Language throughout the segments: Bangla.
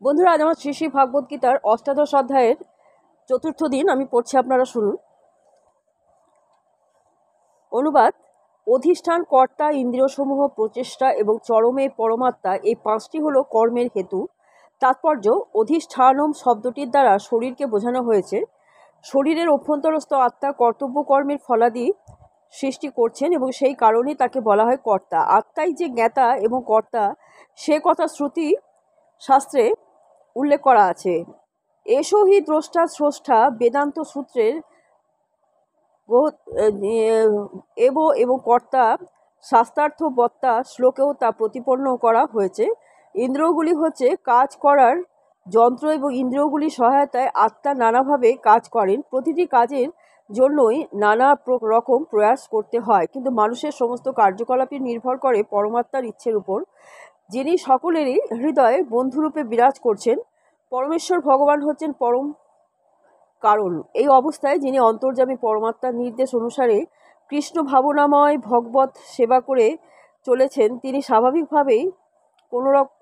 বন্ধুরা, আজ আমার শ্রী শ্রী ভাগবত গীতার অষ্টাদশ অধ্যায়ের চতুর্থ দিন আমি পড়ছি, আপনারা শুনুন। অনুবাদ। অধিষ্ঠান, কর্তা, ইন্দ্রিয়সমূহ, প্রচেষ্টা এবং চরমে পরমাত্মা, এই পাঁচটি হলো কর্মের হেতু। তাৎপর্য: অধিষ্ঠানম শব্দটির দ্বারা শরীরকে বোঝানো হয়েছে। শরীরের অভ্যন্তরস্থ আত্মা কর্তব্য কর্মের ফলাদি সৃষ্টি করছেন এবং সেই কারণেই তাকে বলা হয় কর্তা। আত্মাই যে জ্ঞাতা এবং কর্তা, সে কথা শ্রুতি শাস্ত্রে উল্লেখ করা আছে। এসো হি দ্রষ্টা স্রষ্টা, বেদান্ত সূত্রের এবং কর্তা শাস্ত্রার্থ বত্তা শ্লোকেও তা প্রতিপন্ন করা হয়েছে। ইন্দ্রিয়গুলি হচ্ছে কাজ করার যন্ত্র এবং ইন্দ্রিয়গুলির সহায়তায় আত্মা নানাভাবে কাজ করেন। প্রতিটি কাজের জন্যই নানা রকম প্রয়াস করতে হয়, কিন্তু মানুষের সমস্ত কার্যকলাপই নির্ভর করে পরমাত্মার ইচ্ছের উপর, যিনি সকলেরই হৃদয়ে বন্ধুরূপে বিরাজ করছেন। পরমেশ্বর ভগবান হচ্ছেন পরম কারণ। এই অবস্থায় যিনি অন্তর্যামী পরমাত্মার নির্দেশ অনুসারে কৃষ্ণ ভাবনাময় ভগবত সেবা করে চলেছেন, তিনি স্বাভাবিকভাবেই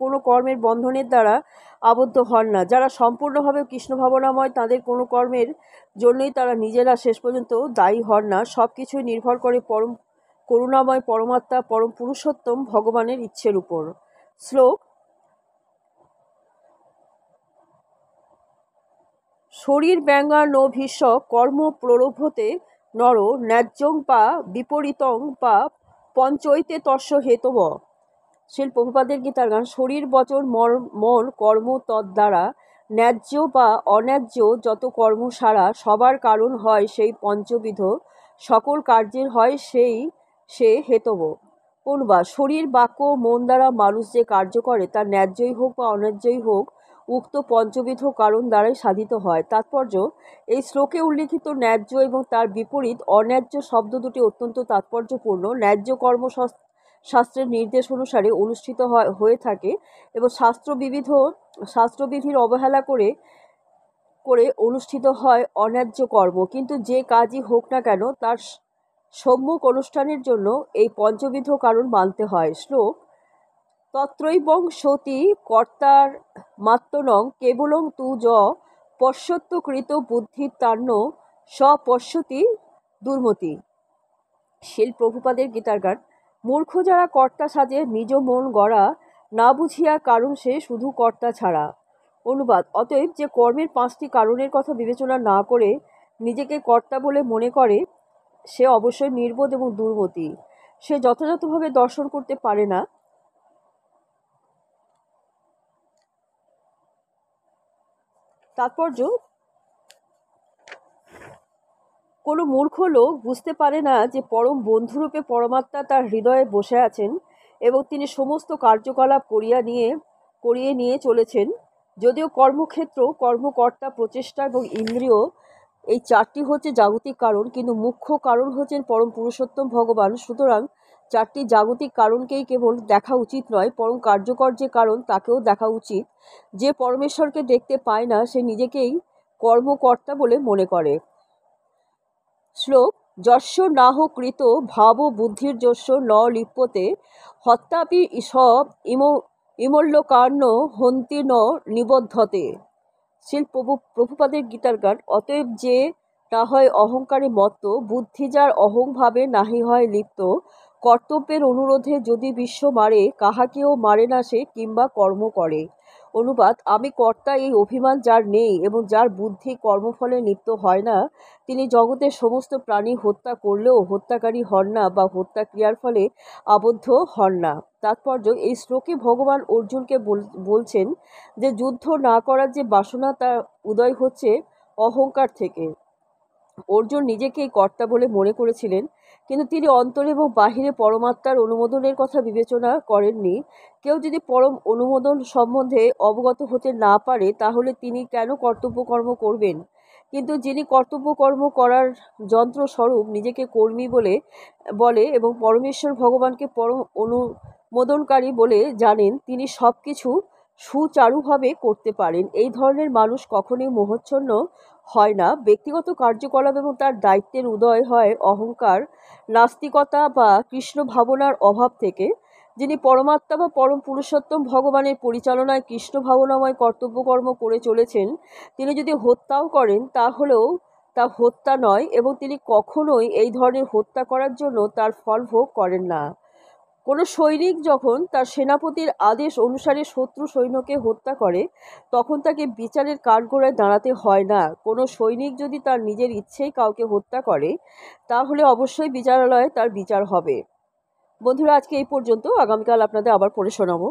কোনো কর্মের বন্ধনের দ্বারা আবদ্ধ হন না। যারা সম্পূর্ণভাবে কৃষ্ণ ভাবনাময়, তাদের কোনো কর্মের জন্যই তারা নিজেরা শেষ পর্যন্ত দায়ী হন না। সব কিছুই নির্ভর করে পরম করুণাময় পরমাত্মা, পরম পুরুষোত্তম ভগবানের ইচ্ছের উপর। শ্লোক: শরীর ব্যঙ্গা ন ভীষ্ম কর্ম প্রলোভতে নর ন্যায্যং বা বিপরীতং বা পঞ্চৈতে তস্য হেতব। শিল প্রভুপাদের গীতার গান। শরীর, বচন, মন, কর্ম তদ্বারা ন্যায্য বা অন্যায্য যত কর্ম সারা সবার কারণ হয় সেই পঞ্চবিধ, সকল কার্যের হয় সে হেতব। অনুবাদ। শরীর, বাক্য, মন দ্বারা মানুষ যে কার্য করে তা ন্যায্যই হোক বা অন্যায্যই হোক, উক্ত পঞ্চবিধ কারণ দ্বারাই সাধিত হয়। তাৎপর্য: এই শ্লোকে উল্লিখিত ন্যায্য এবং তার বিপরীত অন্যায্য শব্দ দুটি অত্যন্ত তাৎপর্যপূর্ণ। ন্যায্য কর্ম শাস্ত্রের নির্দেশ অনুসারে অনুষ্ঠিত হয়ে থাকে এবং শাস্ত্রবিধির অবহেলা করে অনুষ্ঠিত হয় অন্যায্য কর্ম। কিন্তু যে কাজই হোক না কেন, তার সম্যক অনুষ্ঠানের জন্য এই পঞ্চবিধ কারণ মানতে হয়। শ্লোক: তত্রৈবং সতি কর্তার মাত্মনং কেবলং তু য পশ্যত্যকৃত বুদ্ধিতান্ন স্বপশ্যতি দুর্মতি। শিল প্রভুপাদের গীতার গান। মূর্খ যারা কর্তা সাজে, নিজ মন গড়া না বুঝিয়া কারণ সে শুধু কর্তা ছাড়া। অনুবাদ। অতএব যে কর্মের পাঁচটি কারণের কথা বিবেচনা না করে নিজেকে কর্তা বলে মনে করে, সে অবশ্যই নির্বোধ এবং দুর্মতি। সে যথাযথভাবে দর্শন করতে পারে না। তাৎপর্য: কোনো মূর্খ লোক বুঝতে পারে না যে পরম বন্ধুরূপে পরমাত্মা তার হৃদয়ে বসে আছেন এবং তিনি সমস্ত কার্যকলাপ করিয়ে নিয়ে চলেছেন। যদিও কর্মক্ষেত্র, কর্মকর্তা, প্রচেষ্টা এবং ইন্দ্রিয়, এই চারটি হচ্ছে জাগতিক কারণ, কিন্তু মুখ্য কারণ হচ্ছেন পরম পুরুষোত্তম ভগবান। সুতরাং চারটি জাগতিক কারণকেই কেবল দেখা উচিত নয়, বরং কার্যকর যে কারণ তাকেও দেখা উচিত। যে পরমেশ্বরকে দেখতে পায় না, সে নিজেকেই কর্মকর্তা বলে মনে করে। শ্লোক: যস্য নাহ কৃত ভাব বুদ্ধির যস্য ন লিপ্যতে হত্যাপি সব ইমল্যকার্ণ হন্তি ন নিবদ্ধতে। শিল প্রভুপাদের গীতার গান। অতএব যে না হয় অহংকারে মত্ত, বুদ্ধি যার অহংভাবে নাহি হয় লিপ্ত, কর্তব্যের অনুরোধে যদি বিশ্ব মারে, কাহাকেও মারে না সে কিংবা কর্ম করে। অনুবাদ। আমি কর্তা, এই অভিমান যার নেই এবং যার বুদ্ধি কর্মফলে লিপ্ত হয় না, তিনি জগতের সমস্ত প্রাণী হত্যা করলেও হত্যাকারী হন না বা হত্যা ক্রিয়ার ফলে আবদ্ধ হন না। তাৎপর্য: এই শ্লোকে ভগবান অর্জুনকে বলছেন যে যুদ্ধ না করার যে বাসনা, তা উদয় হচ্ছে অহংকার থেকে। অর্জুন নিজেকেই কর্তা বলে মনে করেছিলেন, কিন্তু তিনি অন্তরে এবং বাহিরে পরমাত্মার অনুমোদনের কথা বিবেচনা করেননি। কেউ যদি পরম অনুমোদন সম্বন্ধে অবগত হতে না পারে, তাহলে তিনি কেন কর্তব্যকর্ম করবেন? কিন্তু যিনি কর্তব্যকর্ম করার যন্ত্রস্বরূপ নিজেকে কর্মী বলে এবং পরমেশ্বর ভগবানকে পরম অনুমোদনকারী বলে জানেন, তিনি সব কিছু সুচারুভাবে করতে পারেন। এই ধরনের মানুষ কখনোই মোহচ্ছন্ন হয় না। ব্যক্তিগত কার্যকলাপ এবং তার দায়িত্বের উদয় হয় অহংকার, নাস্তিকতা বা কৃষ্ণ ভাবনার অভাব থেকে। যিনি পরমাত্মা বা পরম পুরুষোত্তম ভগবানের পরিচালনায় কৃষ্ণ ভাবনাময় কর্তব্যকর্ম করে চলেছেন, তিনি যদি হত্যাও করেন তাহলেও তা হত্যা নয়, এবং তিনি কখনোই এই ধরনের হত্যা করার জন্য তার ফল ভোগ করেন না। কোনো সৈনিক যখন তার সেনাপতির আদেশ অনুসারে শত্রু সৈন্যকে হত্যা করে, তখন তাকে বিচারের কাঠগড়ায় দাঁড়াতে হয় না। কোনো সৈনিক যদি তার নিজের ইচ্ছেই কাউকে হত্যা করে, তাহলে অবশ্যই বিচারালয়ে তার বিচার হবে। বন্ধুরা, আজকে এই পর্যন্ত। আগামীকাল আপনাদের আবার পড়ে শোনাবো।